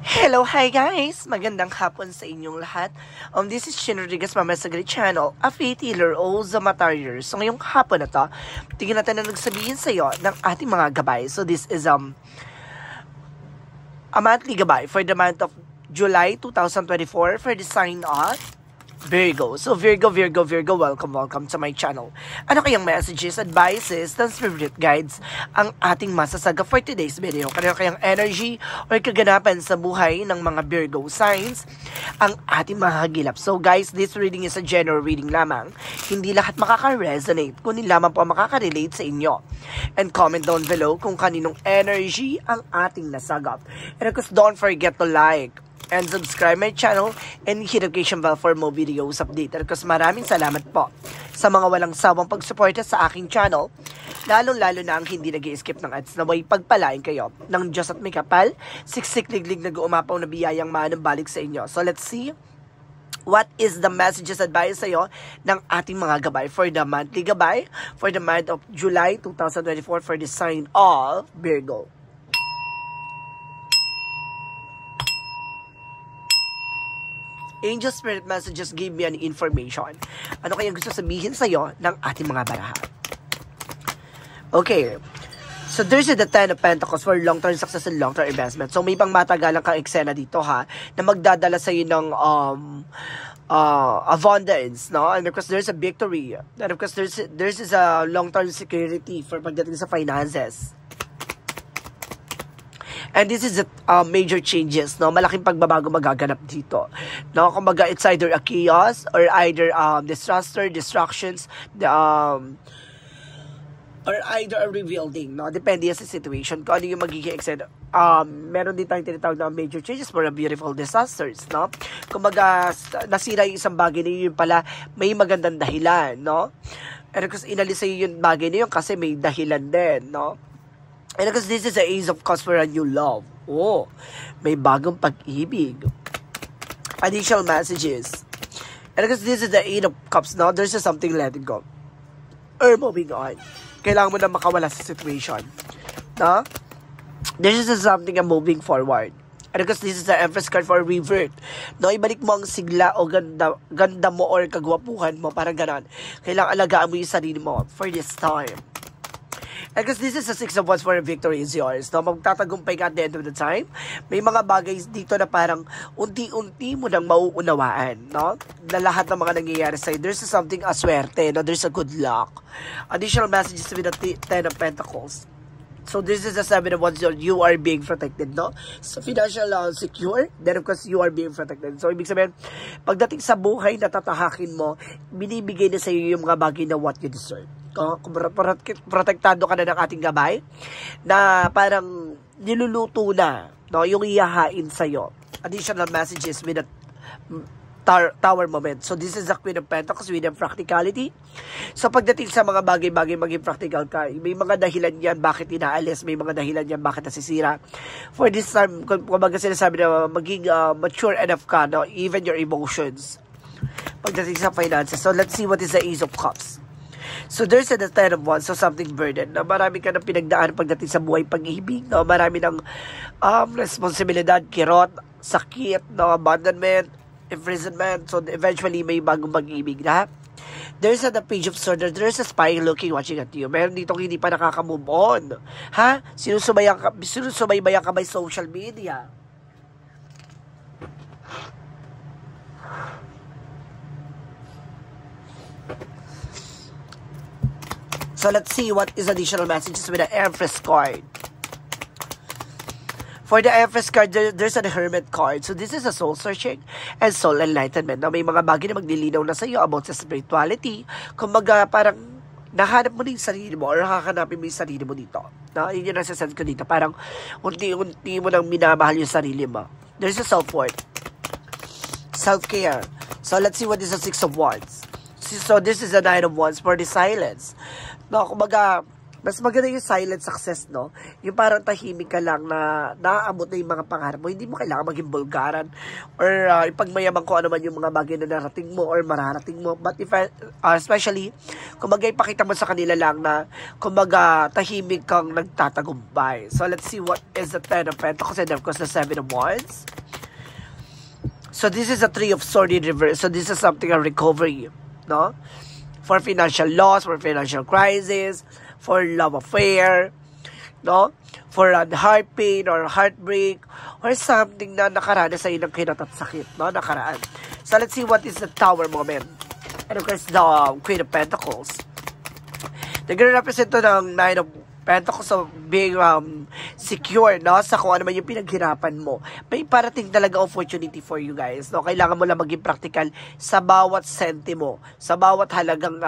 Hello, hi guys! Magandang hapon sa inyong lahat. This is Shin Rodriguez, Mama Sagari Channel, a faith healer o Zamatarier. So ngayong hapon na to, tingnan natin na nagsabihin sa iyo ng ating mga gabay. So this is a monthly gabay for the month of July 2024 for the sign of Virgo. So Virgo, welcome to my channel. Ano kayang messages, advices, and spirit guides ang ating masasaga for today's video? Ano kayang energy or kaganapan sa buhay ng mga Virgo signs ang ating mahagilap? So guys, this reading is a general reading lamang. Hindi lahat makaka-resonate, kundi lamang po makaka-relate sa inyo. And comment down below kung kaninong energy ang ating nasagap. And of course, don't forget to like and subscribe my channel and hit notification bell for more videos updated. Kasi maraming salamat po sa mga walang sawang pagsuporta sa aking channel, lalong-lalo na ang hindi nag-i-skip ng ads. Naway pagpalain kayo ng Diyos at may kapal, siksik liglig nag-uumapaw na biyayang manang balik sa inyo. So let's see what is the messages advice sa'yo ng ating mga gabay for the monthly gabay for the month of July 2024 for the sign of Virgo. Angel Spirit Messages gave me an information. Ano kayang gusto sabihin sa'yo ng ating mga baraha? Okay. So, there's the Ten of Pentacles for long-term success and long-term investment. So, may pang matagalang kang eksena dito, ha, na magdadala sa'yo ng abundance, no? And of course, there's a victory. And of course, there's a long-term security for pagdating sa finances. And this is a major changes, no? Malaking pagbabago magaganap dito, no? Kumbaga, it's either a chaos or either disaster, distractions, or either a rebuilding, no? Depende sa situation kung ano yung magiging extent. Meron din tayong tinatawag na major changes for a beautiful disasters, no? Kumbaga, nasira yung isang bagay na yun pala, may magandang dahilan, no? And because inalis sa'yo yung bagay na yun kasi may dahilan din, no? And because this is the Ace of Cups for a new love. Oh, may bagong pag-ibig. Additional messages. And because this is the Eight of Cups now, there's just something letting go. Or moving on. Kailangan mo na makawala sa situation. No? This is something moving forward. And because this is the Empress card for revert. No, ibalik mo ang sigla o ganda mo or kagwapuhan mo. Parang ganon. Kailangan alagaan mo yung sarili mo for this time. Because this is a Six of Wands for a victory is yours. No? Magtatagumpay ka at the end of the time. May mga bagay dito na parang unti-unti mo nang mauunawaan. No? Na lahat ng mga nangyayari sa'yo. There's something aswerte. No? There's a good luck. Additional messages with the Ten of Pentacles. So this is the Seven of Wands. You are being protected. No? So financial secure. Then of course you are being protected. So ibig sabihin, pagdating sa buhay na tatahakin mo, binibigay na sa'yo yung mga bagay na what you deserve. Protektado ka na ng ating gabay na parang niluluto na, no, yung iyahain sa'yo. Additional messages with a tower moment. So this is the Queen of Pentacles with a practicality. So pagdating sa mga bagay-bagay maging practical ka, may mga dahilan yan bakit inaalis, may mga dahilan yan bakit nasisira. For this time, kung baga sinasabi na maging mature enough ka, no, even your emotions pagdating sa finances. So let's see what is the Ace of Cups. So there's a Ten of Wands, so something burden, na marami ka ng pinagdaan pagdating sa buhay pag-ibig, no? Marami ng responsibilidad, kirot, sakit, no? Abandonment, imprisonment, so eventually may bagong pag-ibig na. There's a Page of Swords, there's a spy looking, watching at you. Meron ditong hindi pa nakaka-move on. Ha? Sinusubaybayan ka by social media. So let's see what is additional messages with the Empress card. For the Empress card, there's a Hermit card. So this is a soul searching and soul enlightenment. Now, may mga bagay na maglilinaw na sa iyo about sa spirituality. Kumbaga, parang nahanap mo na yung sarili mo or hahanapin mo yung sarili mo dito. No? Yun yung nasasense ko dito. Parang unti-unti mo nang minamahal yung sarili mo. There's a self-worth. Self-care. So let's see what is the Six of Wands. So this is the Nine of Wands for the silence. No, kumbaga, mas maganda yung silent success, no? Yung parang tahimik ka lang na naaabot na yung mga pangarap mo. Hindi mo kailangan maging bulgaran or ipagmayaman ko ano man yung mga bagay na narating mo or mararating mo. But if especially, kumbaga ipakita mo sa kanila lang na kumbaga tahimik kang nagtatagumpay. So let's see what is the Ten of Pentacles and of course the Seven of Wands. So this is a Three of Swords in reverse. So this is something a recovery, no? For financial loss, for financial crisis, for love affair, no? For heart pain or heartbreak, or something na nakaranas sa ng kinat at sakit, no? Nakaraan. So let's see what is the Tower moment. And of course, the Queen of Pentacles. Nagre-represent to ng Nine of Pentacles of being secure, no? Sa kung ano man yung pinaghirapan mo. May parating talaga opportunity for you guys, no? Kailangan mo lang maging practical sa bawat sentimo, sa bawat halagang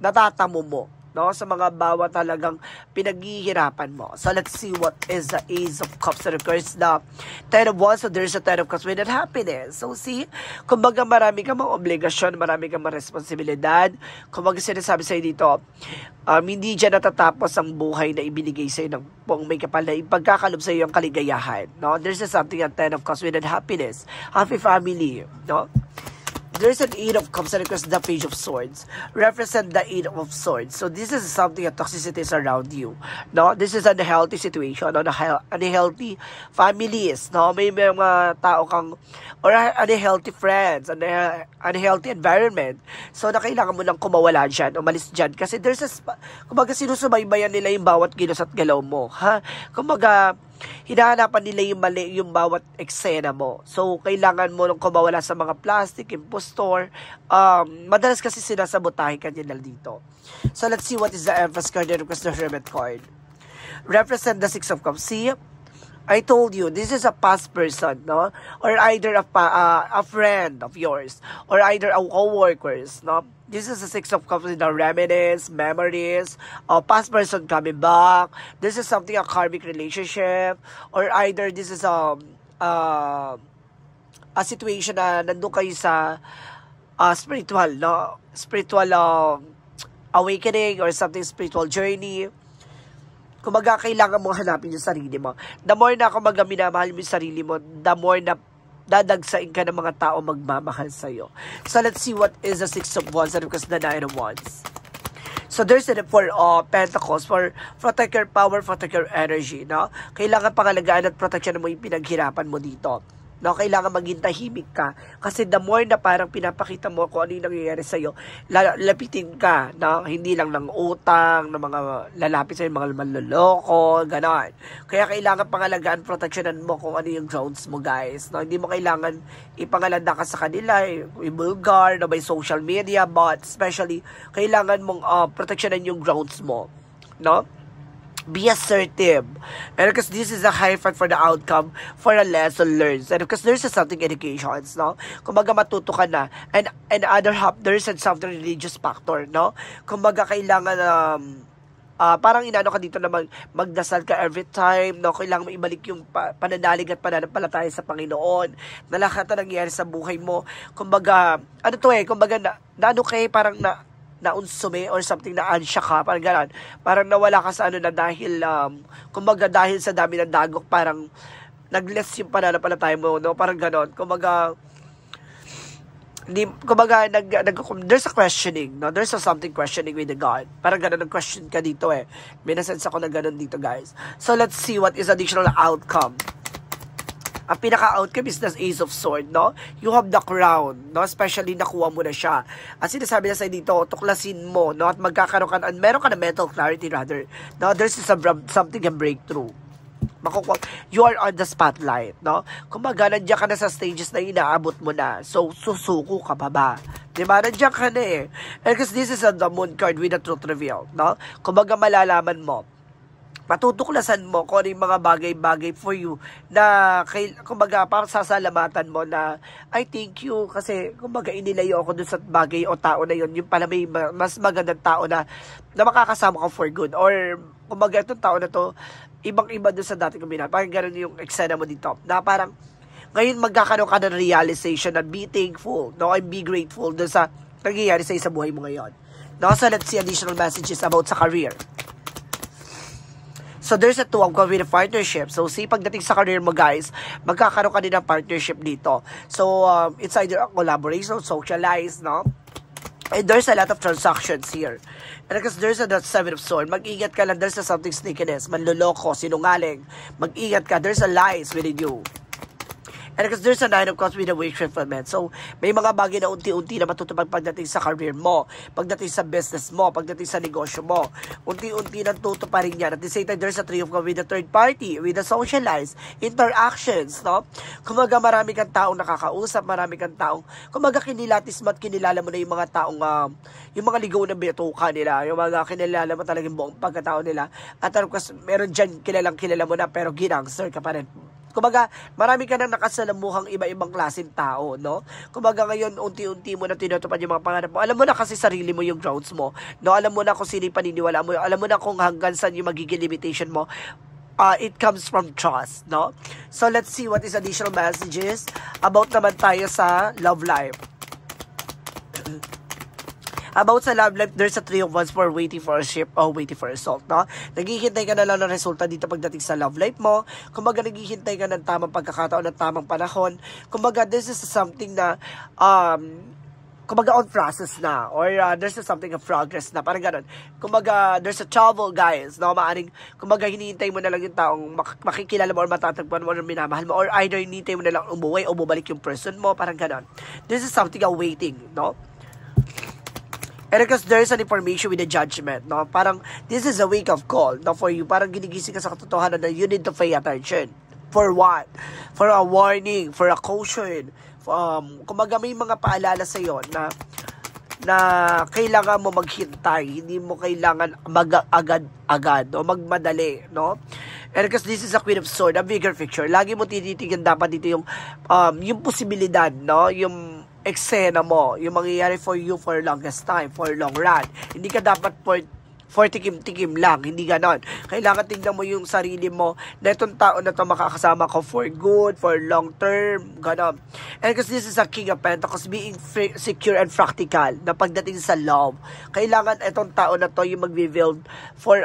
natatamo mo, no? Sa mga bawat talagang pinaghihirapan mo. So let's see what is the Ace of Cups. And of course, the Ten of Wands. So there's a Ten of Cups with that happiness. So see, kumbaga marami kang mga obligasyon, marami kang mga responsibilidad. Kumbaga sinasabi sa'yo dito, hindi dyan natatapos ang buhay na ibinigay sa'yo ng pong may kapal na ipagkakalob sa'yo ang kaligayahan, no? There's something at Ten of Cups with that happiness. Happy family, no? There's an Eight of Cups and of course the Page of Swords. Represent the Eight of Swords. So this is something that toxicity is around you. No? This is an unhealthy situation. No? Unhealthy families. No? May mga tao kang or unhealthy friends. Unhealthy environment. So na kailangan mo nang kumawala dyan. Umalis dyan. Kasi there's a kumbaga sinusubaybayan nila yung bawat kilos at galaw mo. Ha? Kumbaga hinahanapan nila yung mali, yung bawat eksena mo. So, kailangan mo nung kumawala sa mga plastic, impostor. Madalas kasi sinasabotahin ka nila dito. So, let's see what is the Empress card and the Hermit card. Represent the Six of Cups. See, I told you, this is a past person, no? Or either a friend of yours, or either a co-workers, no? This is a Six of Cups with the reminiscence, memories, past person coming back. This is something, a karmic relationship, or either this is a situation na nandun kayo sa spiritual, no? Spiritual awakening or something, spiritual journey. Kumaga, kailangan mong hanapin yung sarili mo. The more na kumaga minamahal mo yung sarili mo, the more na dadagsain ka ng mga tao magmamahal sa'yo. So, let's see what is the Six of Wands and because the Nine of Wands. So, there's a for Pentacles for protect your power, protect your energy, no? Kailangan pangalagaan at protection mo yung pinaghirapan mo dito. No, kailangan maging tahimik ka. Kasi the more na parang pinapakita mo kung ano yung nangyayari sa'yo, lapitin ka, no? Hindi lang ng utang, ng mga lalapit sa'yo, mga manloloko, gano'n. Kaya kailangan pangalagaan, protectionan mo kung ano yung grounds mo, guys. No? Hindi mo kailangan ipangalanda ka sa kanila, i-bulgar, no? By social media, but especially, kailangan mong protectionan yung grounds mo. No? Be assertive. And because this is a high fight for the outcome, for a lesson learned. And because there's a something educations, no? Kumbaga matuto ka na. And other half, there's a something religious factor, no? Kumbaga kailangan, parang inano ka dito na magdasal ka every time, no? Kailangan mo ibalik yung pananalig at pananampalataya sa Panginoon. Na lahat na nangyayari sa buhay mo. Kumbaga, ano to kumbaga naano kayo parang naunsume or something na ansya ka, parang gano'n. Parang nawala ka sa ano na dahil, kumbaga dahil sa dami ng dagok, parang nag-less yung pananampalataya mo, no? Parang gano'n. Kumbaga, there's a questioning, no? There's a something questioning with the God. Parang gano'n, nag-question ka dito May nasense ako na gano'n dito, guys. So, let's see what is additional outcome. Ang pinaka-outcome is the Ace of Swords, no? You have the crown, no? Especially, nakuha mo na siya. At sinasabi na sa'yo dito, tuklasin mo, no? At magkakaroon ka, and meron ka na mental clarity, rather. No? There's something a breakthrough. You are on the spotlight, no? Kumbaga, nandiyan ka na sa stages na inaabot mo na. So, susuko ka pa ba? Diba? Nandiyan ka na And because this is the Moon card with the truth reveal, no? Kumbaga, malalaman mo. Matutuklasan mo kung ano yung mga bagay-bagay for you na, kumbaga, parang sasalamatan mo na, I thank you kasi, kumbaga, inilayo ako dun sa bagay o tao na yun. Yung pala may mas magandang tao na makakasama ka for good. Or, kumbaga, itong tao na to, ibang-iba dun sa dati kong minahal. Parang ganun yung eksena mo dito. Na parang, ngayon magkakaroon ka ng realization na be thankful, no? And be grateful dun sa nangyayari sa buhay mo ngayon. No? So, let's see additional messages about sa career. So, there's a two of with a partnership. So, see, pagdating sa career mo, guys, magkakaroon ka din ng partnership dito. So, it's either a collaboration, socialize, no? And there's a lot of transactions here. And because there's a Seven of Swords, mag-ingat ka lang, there's a something sneakiness, manloloko, sinungaling. Mag-ingat ka, there's a lies within you. And because there's a Nine of Cups with a wish fulfillment. So, may mga bagay na unti-unti na matutupag pagdating sa career mo, pagdating sa business mo, pagdating sa negosyo mo. Unti-unti nang tutuparin yan. At the same time, there's a Three of Cups with a third party, with the socialized interactions, no? Kumaga marami kang taong nakakausap, marami kang taong, kumaga kinilatis mo at kinilala mo na yung mga taong, yung mga ligaw na bituka nila, yung mga kinilala mo talagang buong pagkatao nila. At kasi meron dyan kilala mo na pero ginangster ka pa rin. Kumbaga, marami ka nang nakasalamuhang iba-ibang klaseng tao, no? Kumbaga ngayon, unti-unti mo na tinutupad yung mga pangarap mo. Alam mo na kasi sarili mo yung grounds mo, no? Alam mo na kung sino yung paniniwala mo. Alam mo na kung hanggang saan yung magiging limitation mo. It comes from trust, no? So, let's see what is additional messages about naman tayo sa love life. About sa love life, there's a Three of Wands for waiting for a ship or waiting for a result, no? Naghihintay ka na lang ng resulta dito pagdating sa love life mo. Kumbaga, naghihintay ka ng tamang pagkakataon, ng tamang panahon. Kumbaga, this is something na, kumbaga, on process na. Or there's something of progress na. Parang ganun. Kumbaga, there's a travel, guys, no? Maaring, kumbaga, hinihintay mo na lang yung taong makikilala mo or matatagpuan mo or minamahal mo. Or either hinihintay mo na lang umuwi o bumalik yung person mo. Parang ganun. This is something awaiting, no? And because there's an information with a judgment, no? Parang, this is a wake-up call, no, for you. Parang ginigising ka sa katotohanan na you need to pay attention. For what? For a warning, for a caution. Kumaga may mga paalala sa iyo na kailangan mo maghintay. Hindi mo kailangan agad-agad, o magmadali, no? And because this is a Queen of Swords, a bigger picture. Lagi mo tititignan dapat dito yung posibilidad, no? Yung eksena mo, yung mangyayari for you for longest time, for long run. Hindi ka dapat for tikim-tikim lang, hindi ganon. Kailangan tingnan mo yung sarili mo na itong tao na ito makakasama ko for good, for long term, ganon. And because this is a King of Pentacles, being secure and practical na pagdating sa love, kailangan itong tao na to yung mag-build for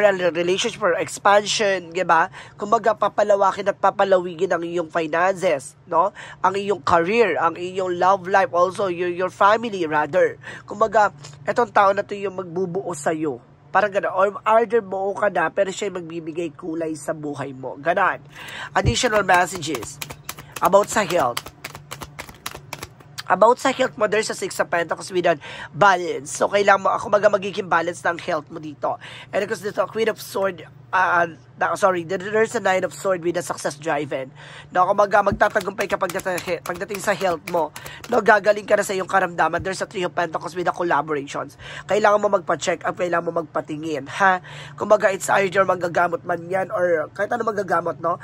a relationship, for expansion, diba? Kumbaga, papalawakin at papalawigin ang iyong finances, no? Ang iyong career, ang iyong love life, also your family, rather. Kumbaga, etong tao na to yung magbubuo sa'yo. Parang gano'n. Or either buo ka na, pero siya yung magbibigay kulay sa buhay mo. Ganon. Additional messages about sa health. About sa health mo, there's a Six of Pentacles with a balance. So, kailangan mo, kumbaga magiging balance ng health mo dito. And because dito, Queen of Swords, there's a Nine of Swords with a success driven. No, kumbaga magtatagumpay ka pagdating sa health mo. No, gagaling ka na sa iyong karamdaman. There's a Three of Pentacles with a collaborations. Kailangan mo magpa-check up, kailangan mo magpatingin, ha? Kumbaga, it's either magagamot man yan or kahit ano magagamot, no?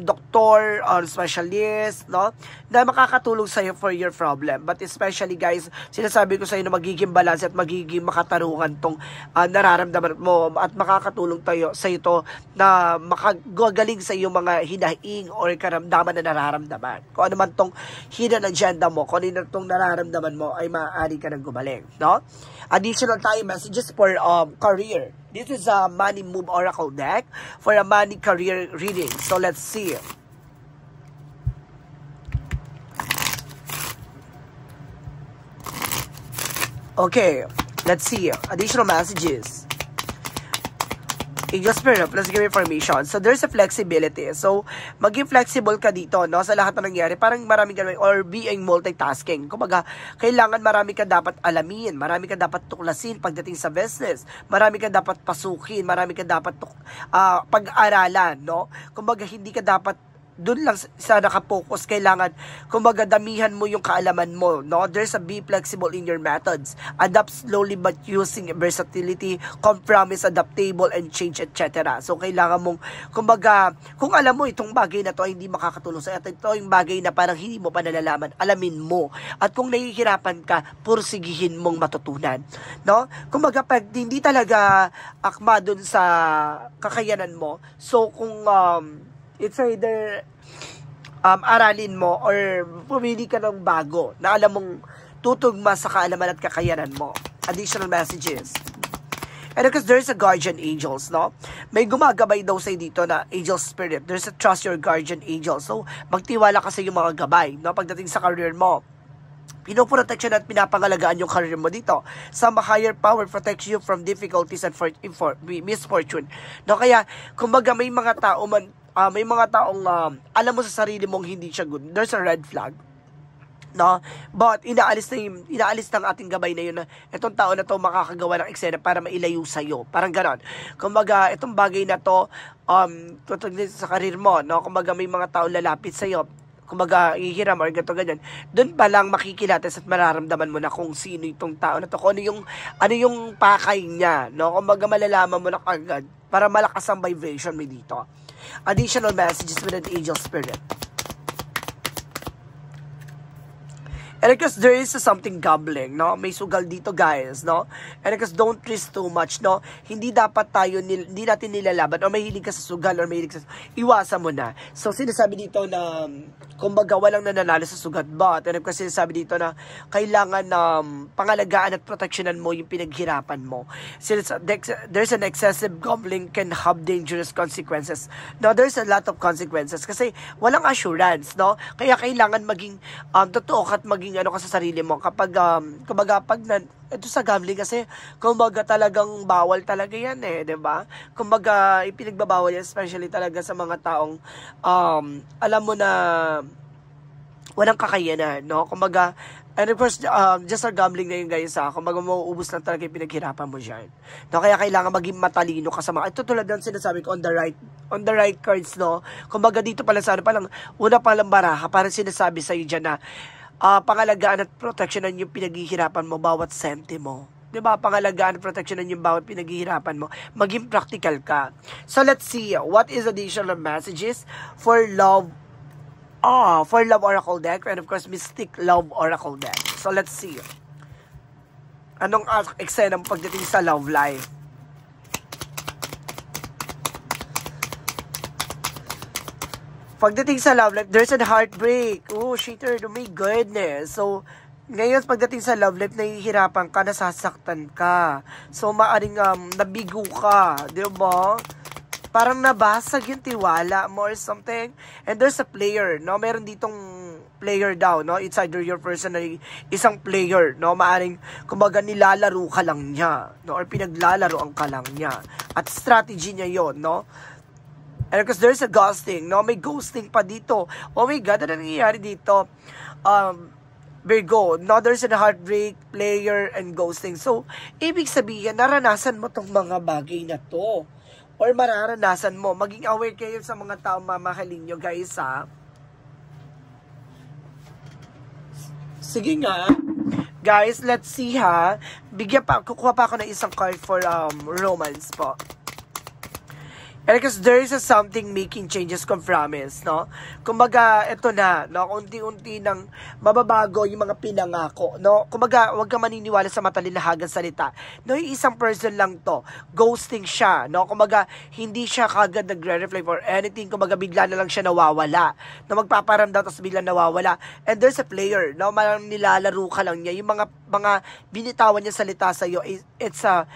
Doktor or specialist, no? Na makakatulong sa'yo for your problem. But especially, guys, sinasabi ko sa'yo na magiging balance at magiging makatarungan tong nararamdaman mo at makakatulong tayo sa'yo ito na makagagaling sa iyong mga hinaing or karamdaman na nararamdaman. Kung ano man tong hidden agenda mo, kung ano tong nararamdaman mo, ay maaari ka nang gumaling, no? Additional tayo messages for career. This is a Money Move Oracle deck for a money career reading. So let's see. Okay, let's see. Additional messages. Angel Spirit, let's give information. So, there's a flexibility. So, maging flexible ka dito, no? Sa lahat na nangyari. Parang marami ka, or being multitasking. Kumbaga, kailangan marami ka dapat alamin. Marami ka dapat tuklasin pagdating sa business. Marami ka dapat pasukin. Marami ka dapat pag-aralan, no? Kumbaga, hindi ka dapat doon lang sa nakapokus. Kailangan, kumbaga, damihan mo yung kaalaman mo, no? There's a be flexible in your methods. Adapt slowly but using versatility, compromise, adaptable, and change, etc. So, kailangan mong, kumbaga, kung alam mo itong bagay na to ay hindi makakatulong sa ito, ito yung bagay na parang hindi mo pa nalalaman, alamin mo. At kung nahihirapan ka, pursigihin mong matutunan, no? Kumbaga, pag hindi talaga akma dun sa kakayanan mo, so kung it's either aralin mo or pumili ka ng bago na alam mong tutugma sa kaalaman at kakayanan mo. Additional messages. And because there's a guardian angels, no? May gumagabay daw sa'yo dito na angel spirit. There's a trust your guardian angel. So, magtiwala ka sa yung mga gabay, no? Pagdating sa career mo. Pinoprotection at pinapangalagaan yung career mo dito. Some higher power protects you from difficulties and misfortune. No? Kaya, kumbaga may mga tao man may mga taong alam mo sa sarili mong hindi siya good. There's a red flag. No? But inaalis ng ating gabay na yun na itong tao na to makakagawa ng eksena para mailayo sa'yo. Parang ganon. Kumbaga, itong bagay na to, sa karir mo, no? Kumbaga, may mga tao lalapit sa'yo. Kumbaga, ihiram or ganito ganyan. Doon pa lang makikilates at mararamdaman mo na kung sino itong tao na to. Kung ano yung pakay niya. No? Kumbaga, malalaman mo na kagad para malakas ang vibration mo dito. Additional messages with an angel spirit. And because there is something gambling, no? May sugal dito, guys, no? And because don't risk too much, no? Hindi dapat hindi natin nilalaban o mahilig ka sa sugal or mahilig sa iwasan mo na. So, sinasabi dito na kumbaga walang nananalo sa sugat, but and because sinasabi dito na kailangan pangalagaan at proteksyonan mo yung pinaghirapan mo. Since there's an excessive gambling can have dangerous consequences. Now, there's a lot of consequences kasi walang assurance, no? Kaya kailangan maging totoo at maging ano ka sa sarili mo kapag kumbaga pag ito sa gambling kasi kumbaga talagang bawal talaga yan 'di ba? Kumbaga ipinagbabawal yan especially talaga sa mga taong alam mo na walang kakayanan, no? Kumbaga and of course, just our gambling na yun, guys, kumbaga mauubos lang talaga yung pinaghirapan mo dyan. No, kaya kailangan maging matalino ka sa mga, ito tulad ng sinasabi ko, on the right cards, no? Kumbaga dito pala sa una palang baraha, parang sinasabi sa'yo dyan na, pangalagaan at proteksyonan yung pinaghihirapan mo bawat sentimo. Diba? Pangalagaan at proteksyonan yung bawat pinaghihirapan mo. Maging practical ka. So let's see, what is additional messages for love? For love oracle deck and of course mystic love oracle deck. So let's see. Anong eksena pagdating sa love life? Pagdating sa love life, there's a heartbreak. Oh, shitter, oh my goodness. So, ngayon, pagdating sa love life, nahihirapan ka, nasasaktan ka. So, maaring nabigo ka. Diba? Parang nabasag yung tiwala mo or something. And there's a player, no? Meron ditong player daw, no? It's either your personally, isang player, no? Maaring, kumbaga, nilalaro ka lang niya, no? Or pinaglalaroan ka lang niya. At strategy niya yon, no? And because there's a ghosting, no? May ghosting pa dito. Oh my God, ano nangyayari dito? Virgo, no? There's a heartbreak, player, and ghosting. So, ibig sabihin, naranasan mo tong mga bagay na to. Or mararanasan mo. Maging aware kayo sa mga taong mamahalin nyo, guys, ha? Sige nga. Guys, let's see, ha? Kukuha pa ako ng isang card for romance po. And because there is something making changes kung promise, no? Kumbaga, ito na, no? Unti-unti nang mababago yung mga pinangako, no? Kumbaga, huwag ka maniniwala sa matalilahagang salita. No, yung isang person lang to, ghosting siya, no? Kumbaga, hindi siya kagad nagre-reflect or anything. Kumbaga, bigla na lang siya nawawala. No, magpaparamdam, tapos bigla nawawala. And there's a player, no? Malang nilalaro ka lang niya. Yung mga binitawan niya salita sa'yo, it's a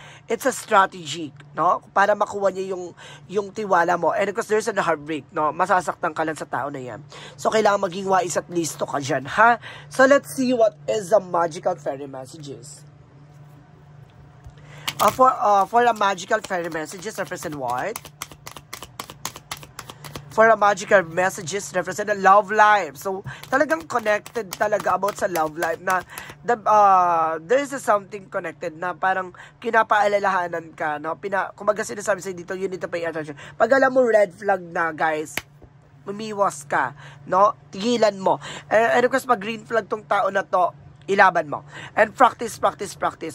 strategy, no? Para makuha niya yung tiwala mo. And because there's a heartbreak, no? Masasaktan ka lang sa tao na yan. So, kailangan maging wise at listo ka dyan, ha? So, let's see what is the magical fairy messages. For a magical fairy messages, represent what? For a magical messages, represent a love life. So, talagang connected talaga about sa love life na there is something connected na parang kinapaalalahanan ka, no? Kumbaga sinasabi sa'yo dito, you need to pay attention. Pag alam mo red flag na, guys, umiwas ka, no? Tigilan mo. And of course, pag green flag tong tao na to, ilaban mo. And practice.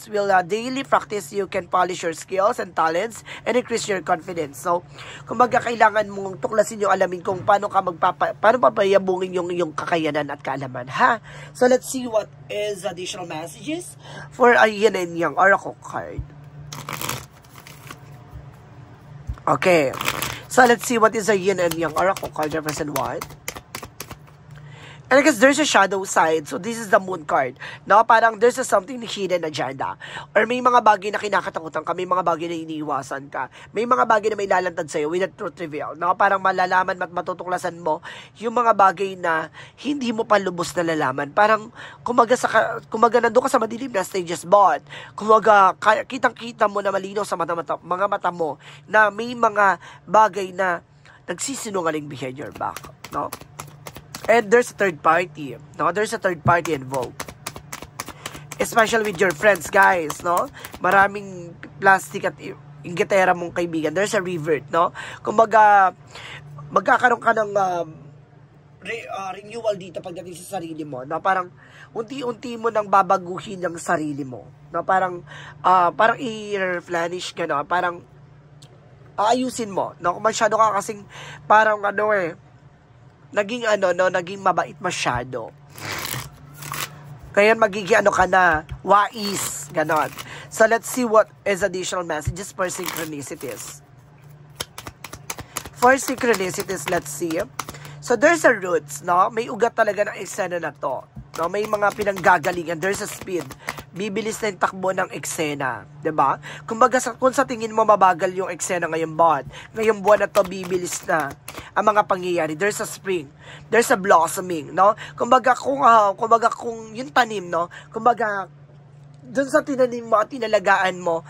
Will daily practice, you can polish your skills and talents and increase your confidence. So, kumbaga kailangan mong tuklasin yung alamin kung paano papayabungin yung kakayanan at kaalaman, ha? So, let's see what is additional messages for a yin and yang oracle card. Okay. So, let's see what is a yin and yang oracle card represent what? And because there's a shadow side, so this is the moon card. No, parang there's something hidden agenda. Or may mga bagay na kinakatakutan ka, may mga bagay na iniiwasan ka, may mga bagay na may lalantad sa'yo with a truth reveal. No, parang malalaman at matutuklasan mo yung mga bagay na hindi mo pa lubos na lalaman. Parang kumaga nandun ka sa madilim na stages, but kumaga kitang-kita mo na malinaw sa mga mata mo na may mga bagay na nagsisinungaling behind your back, no? And there's a third party, no? There's a third party involved. Especially with your friends, guys, no? Maraming plastic at inggitera mong kaibigan. There's a revert, no? Kumbaga, magkakaroon ka ng renewal dito pagdating sa sarili mo, na parang unti-unti mo nang babaguhin yung sarili mo, na parang i-replenish ka, no? Parang aayusin mo, no? Kung masyado ka kasing parang naging mabait masyado, kaya magiging ka na wais, ganon. So let's see what is additional messages for synchronicities. For synchronicities, let's see. So, there's a roots, no? May ugat talaga ng eksena na to. No? May mga pinanggagalingan. There's a speed. Bibilis na yung takbo ng eksena. Diba? Kumbaga, kung sa tingin mo mabagal yung eksena ngayong buwan na to, bibilis na ang mga pangyayari. There's a spring. There's a blossoming, no? Kumbaga, kung yung tanim, no? Kumbaga, dun sa tinanim mo at tinalagaan mo,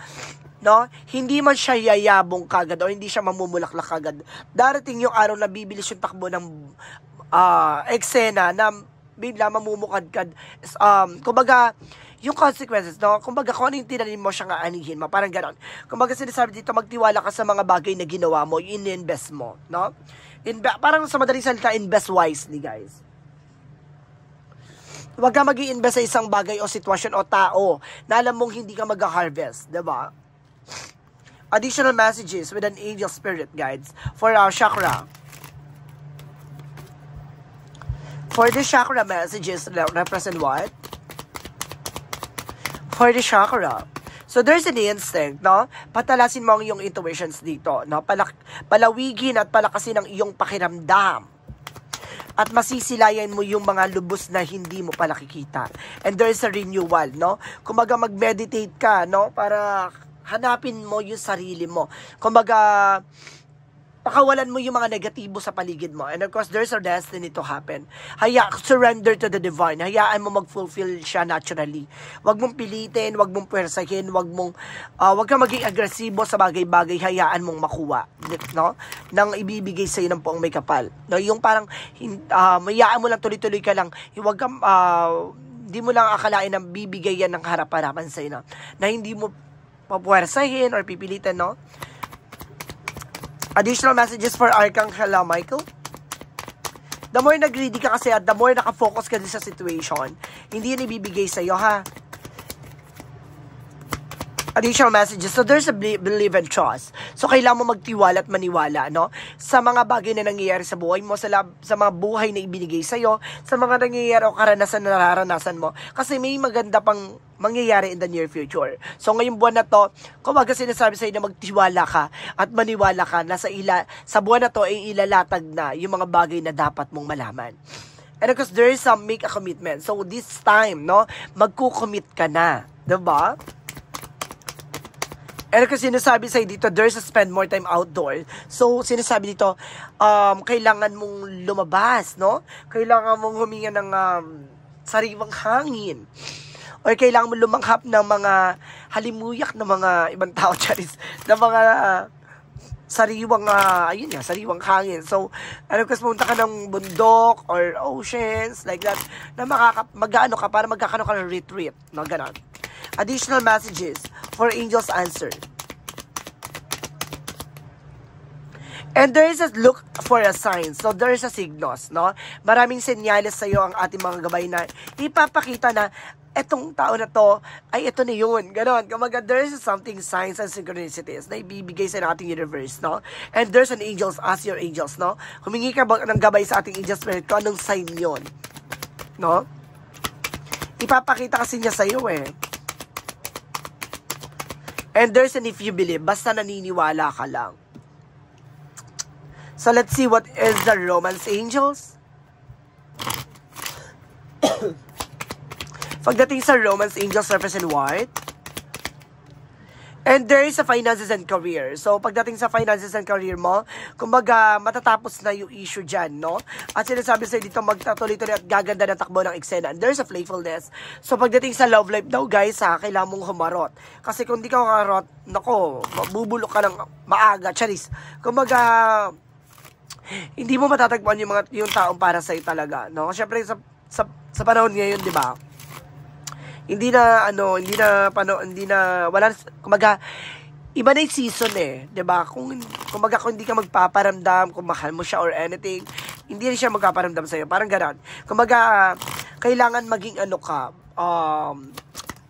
no? Hindi man siya yayabong kagad o hindi siya mamumulaklak kagad. Darating yung araw na bibilis yung takbo ng eksena na bigla mamumukadkad. Kumbaga, yung consequences, no? Kumbaga, kung ano yung tinanim mo, siya nga anihin mo. Parang ganon. Kumbaga, sinasabi dito, magtiwala ka sa mga bagay na ginawa mo, in-invest mo, no? Parang sa madaling salita, invest wisely, guys. Huwag ka mag-i-invest sa isang bagay o sitwasyon o tao na alam mong hindi ka mag-harvest, diba? Additional messages with an angel spirit guides for our chakra. For the chakra messages represent what? For the chakra. So there's an instinct, no? Patalasin mo ang iyong intuitions dito, no? Palawigin at palakasin ang iyong pakiramdam. At masisilayan mo yung mga lubos na hindi mo pa nakikita. And there's a renewal, no? Kumaga mag-meditate ka, no? Para hanapin mo yung sarili mo. Kumbaga, pakawalan mo yung mga negatibo sa paligid mo. And of course, there's a destiny to happen. Surrender to the divine. Hayaan mo mag-fulfill siya naturally. Huwag mong pilitin, huwag mong pwersahin, huwag kang maging agresibo sa bagay-bagay. Hayaan mong makuha, no? Nang ibibigay sa'yo ng poong may kapal. No? Yung parang, hayaan mo lang, tuloy-tuloy ka lang. Huwag kang, hindi mo lang akalain na bibigay yan ng harap-harapan sa'yo, no? Na hindi mo papuwersahin or pipilitan, no? Additional messages for Archangel Michael. The more nag-ready ka kasi at the more nakafocus ka din sa situation, hindi yan ibibigay sa'yo, ha? Additional messages. So, there's a believe and trust. So, kailangan mo magtiwala at maniwala, no? Sa mga bagay na nangyayari sa buhay mo, sa mga buhay na ibinigay sa'yo, sa mga nangyayari o karanasan na nararanasan mo. Kasi may maganda pang mangyayari in the near future. So, ngayong buwan na to, kumaga sinasabi sa'yo na magtiwala ka at maniwala ka na sa buwan na to ay ilalatag na yung mga bagay na dapat mong malaman. And of course, there is some make a commitment. So, this time, no, magkukommit ka na. Diba? And kasi sinasabi sa'yo dito, there's a spend more time outdoor. So, sinasabi dito, kailangan mong lumabas, no? Kailangan mong huminga ng sariwang hangin. O kailangan mong lumanghap ng mga halimuyak ng mga ibang tao, charis, ng mga sariwang, sariwang hangin. So, kasi pumunta ka ng bundok or oceans, like that, na mag-ano ka, para magkakaroon ka ng retreat, no? Ganon. Additional messages for angels answer. And there is a look for a sign. So, there is a signals, no? Maraming senyales sa'yo ang ating mga gabay na ipapakita na etong tao na to, ay ito na yun. Ganon. Kamaga, there is something, signs and synchronicities na ibibigay sa ating universe, no? And there's an angels, ask your angels, no? Humingi ka ba ng gabay sa ating angel spirit kung anong sign yun, no? Ipapakita kasi niya sa'yo, eh. And there's an if you believe, basta naniniwala ka lang. So, let's see what is the romance angels. Pagdating sa romance angels, represent what? And there is a finances and career. So, pagdating sa finances and career mo, kumbaga, matatapos na yung issue dyan, no? At sinasabi sa'yo dito, magtatuloy-tuloy at gaganda na takbo ng eksena. And there's a playfulness. So, pagdating sa love life daw, guys, kailangan mong humarot. Kasi kung di ka humarot, nako, mabubulok ka ng maaga, charis. Kumbaga, hindi mo matatagpuan yung taong para sa'yo talaga, no? Syempre sa panahon ngayon, 'di ba? Hindi na wala, kumaga iba na yung season eh, 'di ba? Kung hindi ka magpaparamdam kung mahal mo siya or anything, hindi rin siya magpaparamdam sa iyo. Parang gano'n. Kumaga kailangan maging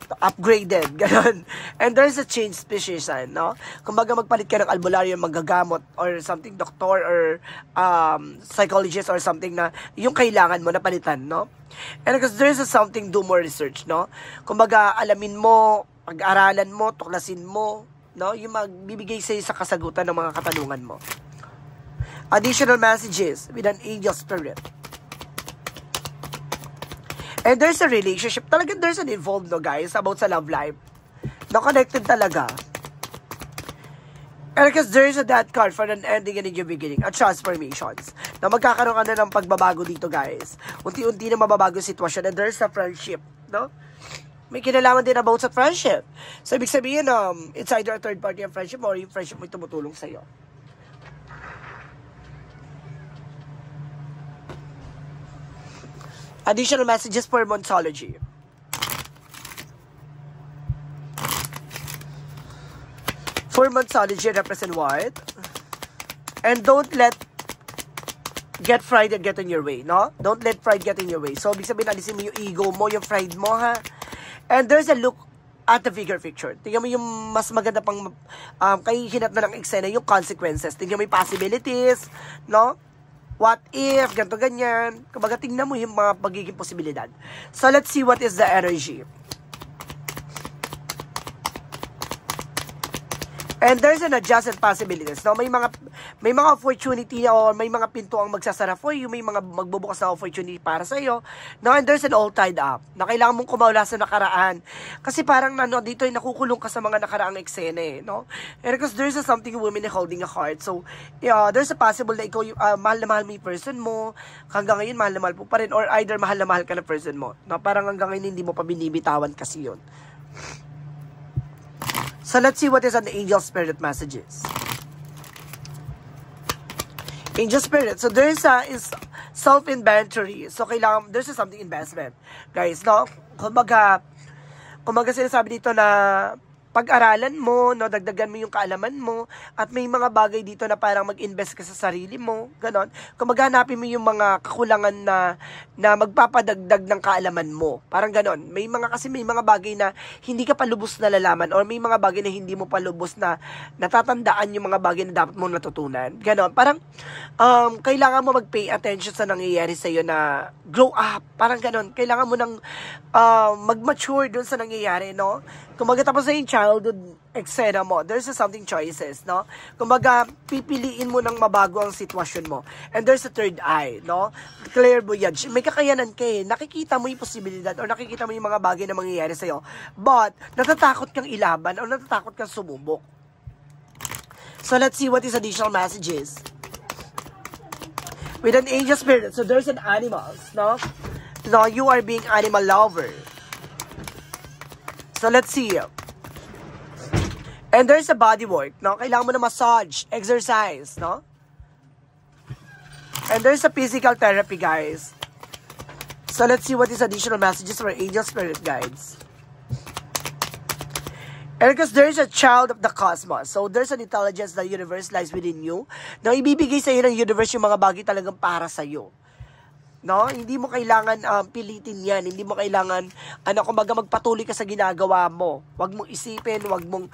upgraded, gano'n. And there's a change species, no? Kumbaga magpalit ka ng albularyo, maggagamot or something, doktor or psychologist or something na yung kailangan mo na palitan, no? And because there's something, do more research, no? Kumbaga alamin mo, pag-aralan mo, tuklasin mo, no? Yung magbibigay sa'yo sa kasagutan ng mga katanungan mo. Additional messages with an angel spirit. And there's a relationship. Talagang there's an involved, no, guys, about sa love life. No, connected talaga. And because there's a death card for an ending and a new beginning. At transformations. Na magkakaroon ka na ng pagbabago dito, guys. Unti-unti na mababago yung sitwasyon. And there's a friendship, no? May kinalaman din about sa friendship. So, ibig sabihin, it's either a third party of friendship or yung friendship mo tumutulong sa'yo. Additional messages for Monsology. For Monsology, represent what? And don't let get pride and get in your way, no? Don't let pride get in your way. So, ibig sabihin, alisin mo yung ego mo, yung pride mo, ha? And there's a look at the bigger picture. Tingnan mo yung mas maganda pang kay hinat na ng eksena, yung consequences. Tingnan mo yung possibilities, no? What if, ganito, ganyan. Kumbaga, tingnan mo yung mga pagiging posibilidad. So, let's see what is the energy. And there's an adjustment possibilities. No? May mga opportunity or may mga pinto ang magsasara for you, may mga magbubukas na opportunity para sa iyo. No? And there's an all tied up. Na kailangan mong kumawala sa nakaraan. Kasi parang dito ay nakukulong ka sa mga nakaraang eksena eh, no? And because there's something women holding a heart. So, there's a possible na ikaw mahal na mahal mo yung person mo. Hanggang ngayon mahal na mahal po pa rin, or either mahal na mahal ka na person mo. No? Parang hanggang ngayon hindi mo pa binibitawan kasi yun. So, let's see what is on the angel spirit messages. Angel spirit. So, there's is self-inventory. So, kailangan, there's something investment. Guys, no? Kumbaga sinasabi dito na pag-aralan mo, no, dagdagan mo yung kaalaman mo, at may mga bagay dito na parang mag-invest ka sa sarili mo, ganon. Kung maghanapin mo yung mga kakulangan na magpapadagdag ng kaalaman mo, parang ganon. May mga bagay na hindi ka pa lubos na lalaman, or may mga bagay na hindi mo pa lubos na natatandaan yung mga bagay na dapat mong natutunan, ganon. Parang, kailangan mo mag-pay attention sa nangyayari sa'yo na grow up, parang ganon. Kailangan mo nang mag-mature dun sa nangyayari, no? Kung magtatapos na yung childhood eksena mo, there's something choices, no? Kumbaga, pipiliin mo ng mabago ang sitwasyon mo. And there's a third eye, no? Clairvoyance. May kakayanan ka eh. Nakikita mo yung posibilidad or nakikita mo yung mga bagay na mangyayari sa'yo. But, natatakot kang ilaban or natatakot kang sumubok. So, let's see what is additional messages. With an angel spirit, so there's an animals, no? No, you are being animal lover. So, let's see. And there's a body work, no? Kailangan mo na massage, exercise, no? And there's a physical therapy, guys. So, let's see what is additional messages for angel spirit guides. And because there's a child of the cosmos. So, there's an intelligence that the universe lies within you. Na ibibigay sa iyo ng universe yung mga bagay talagang para sa iyo. No? Hindi mo kailangan pilitin yan. Hindi mo kailangan, kumbaga magpatuloy ka sa ginagawa mo. Huwag mong isipin, huwag mong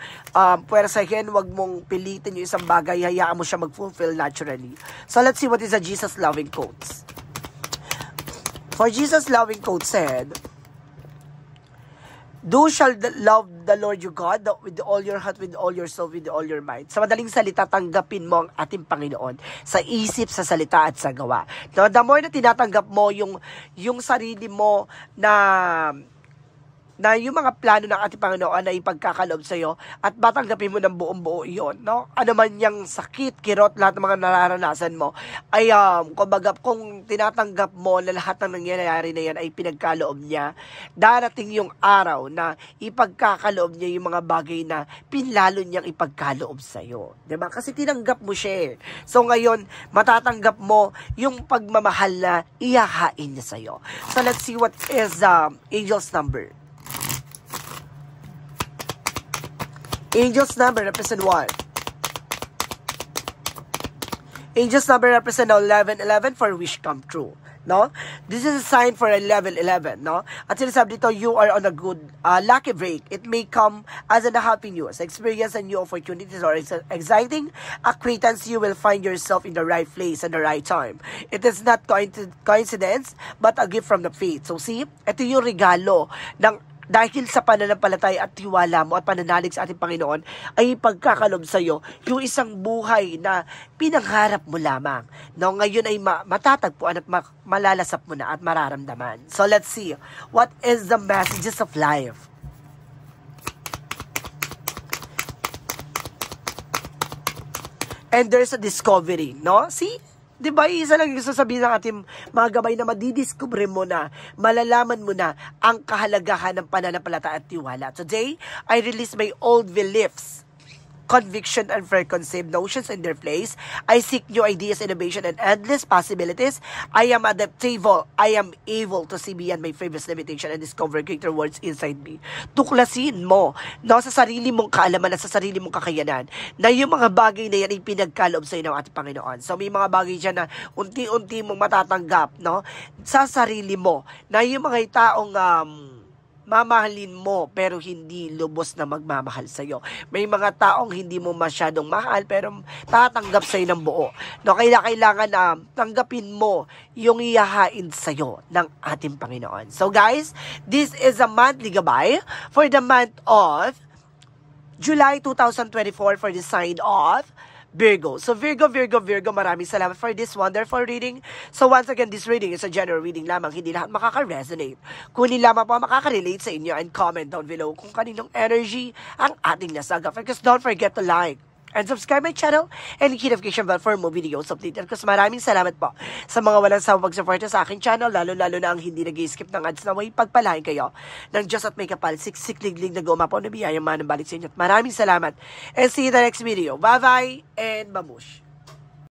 puwersahin, huwag mong pilitin yung isang bagay. Hayaan mo siya mag-fulfill naturally. So, let's see what is a Jesus loving quotes. For Jesus loving quote said, "Do shall love the Lord your God with all your heart, with all your soul, with all your mind." Sa madaling salita, tanggapin mo ang ating Panginoon sa isip, sa salita, at sa gawa. The more na tinatanggap mo yung sarili mo na na yung mga plano ng ating Panginoon ay ipagkakaloob sa iyo at matanggapin mo ng buong buo iyon, no? Ano man yung sakit, kirot, lahat ng mga nararanasan mo, ay, kumbaga, kung tinatanggap mo na lahat ng nangyayari na yan ay pinagkaloob niya, darating yung araw na ipagkakaloob niya yung mga bagay na pinlalo niyang ipagkaloob sa iyo. Diba? Kasi tinanggap mo siya. So ngayon, matatanggap mo yung pagmamahal na iyahain niya sa iyo. So let's see what is angel's number. Angel's number represent what? Angel's number represent 1111 for wish come true. No? This is a sign for 1111, no? At sinasabi dito, you are on a good, lucky break. It may come as a happy news, experience and new opportunities or exciting acquaintance. You will find yourself in the right place and the right time. It is not coincidence, but a gift from the faith. So see, ito yung regalo ng dahil sa pananampalataya at tiwala mo at pananalig sa ating Panginoon, ay pagkakalob sa iyo yung isang buhay na pinangharap mo lamang. No, ngayon ay matatagpuan at malalasap mo na at mararamdaman. So let's see, what is the messages of life? And there's a discovery, no? See? Diba, isa lang yung sasabihin ng ating mga gabay na madidiscover mo na, malalaman mo na ang kahalagahan ng pananampalataya at tiwala. Today, I release my old beliefs, conviction, and preconceived notions in their place. I seek new ideas, innovation, and endless possibilities. I am adaptable. I am able to see beyond my previous limitation and discover greater worlds inside me. Tuklasin mo, no, sa sarili mong kaalaman at sa sarili mong kakayanan na yung mga bagay na yan ay pinagkaloob sa iyo ng ating Panginoon. So may mga bagay dyan na unti-unti mong matatanggap, no, sa sarili mo na yung mga taong mamahalin mo pero hindi lubos na magmamahal sa iyo. May mga taong hindi mo masyadong mahal pero tatanggap sa iyo ng buo. No, kailangan na tanggapin mo yung iyahain sa iyo ng ating Panginoon. So guys, this is a monthly gabay for the month of July 2024 for the sign of Virgo. So Virgo, maraming salamat for this wonderful reading. So once again, this reading is a general reading lamang. Hindi lahat makaka-resonate. Kunin lamang po makaka-relate sa inyo and comment down below kung kaninong energy ang ating nasaga. Because don't forget to like and subscribe my channel and hit notification bell for more videos updated. Kasi maraming salamat po sa mga walang sawang pag-suporta sa aking channel, lalo-lalo na ang hindi nag-skip ng ads na way pagpalain kayo ng Diyos at may kapal, siksik-liglig na gumapaw na biyayang manang balik sa inyo. At maraming salamat and see you in the next video. Bye-bye and babush!